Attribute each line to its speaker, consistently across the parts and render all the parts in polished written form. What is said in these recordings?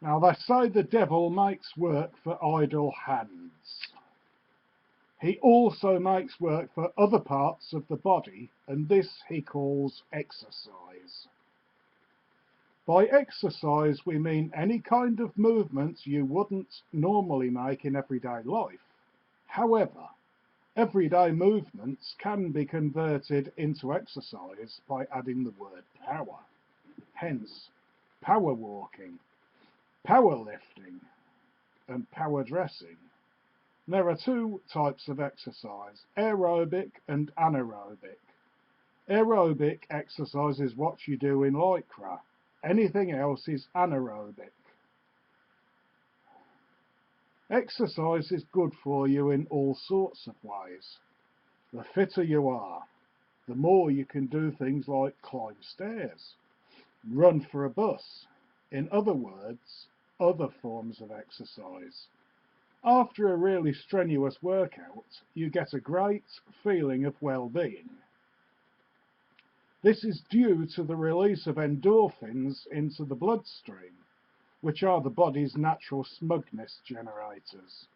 Speaker 1: Now they say the devil makes work for idle hands. He also makes work for other parts of the body, and this he calls exercise. By exercise we mean any kind of movements you wouldn't normally make in everyday life. However, everyday movements can be converted into exercise by adding the word power. Hence, power walking, power lifting, and power dressing. There are two types of exercise, aerobic and anaerobic. Aerobic exercise is what you do in Lycra. Anything else is anaerobic. Exercise is good for you in all sorts of ways. The fitter you are, the more you can do things like climb stairs, run for a bus. In other words, other forms of exercise. After a really strenuous workout, you get a great feeling of well-being. This is due to the release of endorphins into the bloodstream, which are the body's natural smugness generators.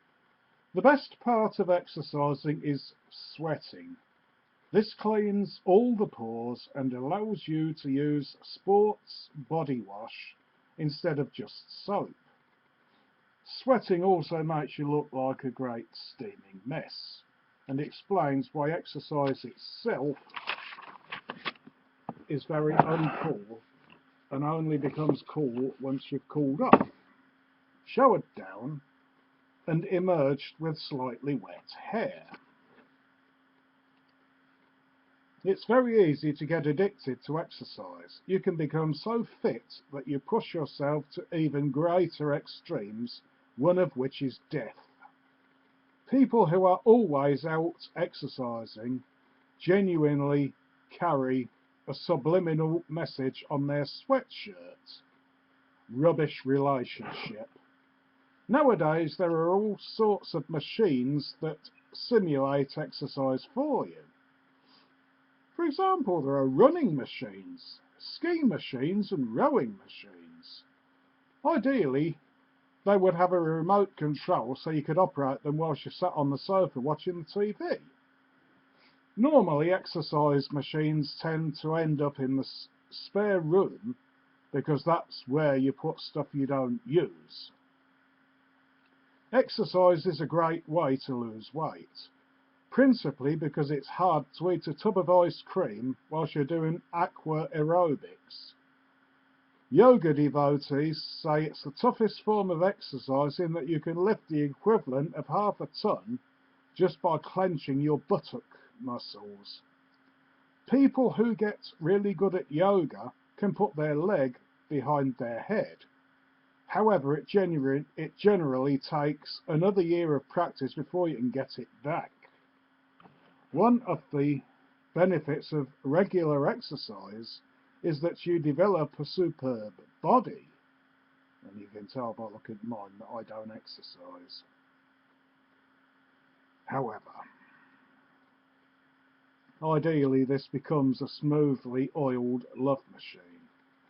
Speaker 1: The best part of exercising is sweating. This cleans all the pores and allows you to use sports body wash instead of just soap. Sweating also makes you look like a great steaming mess, and explains why exercise itself is very uncool and only becomes cool once you've cooled off, showered down, and emerged with slightly wet hair. It's very easy to get addicted to exercise. You can become so fit that you push yourself to even greater extremes, one of which is death. People who are always out exercising genuinely carry a subliminal message on their sweatshirt. Rubbish relationship. Nowadays there are all sorts of machines that simulate exercise for you. For example, there are running machines, ski machines and rowing machines. Ideally, they would have a remote control so you could operate them whilst you sat on the sofa watching the TV. Normally, exercise machines tend to end up in the spare room because that's where you put stuff you don't use. Exercise is a great way to lose weight, principally because it's hard to eat a tub of ice cream whilst you're doing aqua aerobics. Yoga devotees say it's the toughest form of exercise in that you can lift the equivalent of half a ton just by clenching your buttock muscles. People who get really good at yoga can put their leg behind their head. However, it generally takes another year of practice before you can get it back. One of the benefits of regular exercise is that you develop a superb body. And you can tell by looking at mine that I don't exercise. However, ideally this becomes a smoothly oiled love machine,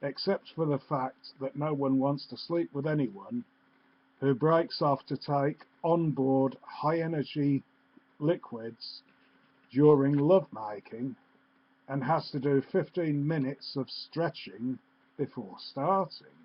Speaker 1: except for the fact that no one wants to sleep with anyone who breaks off to take on-board high-energy liquids during lovemaking and has to do 15 minutes of stretching before starting.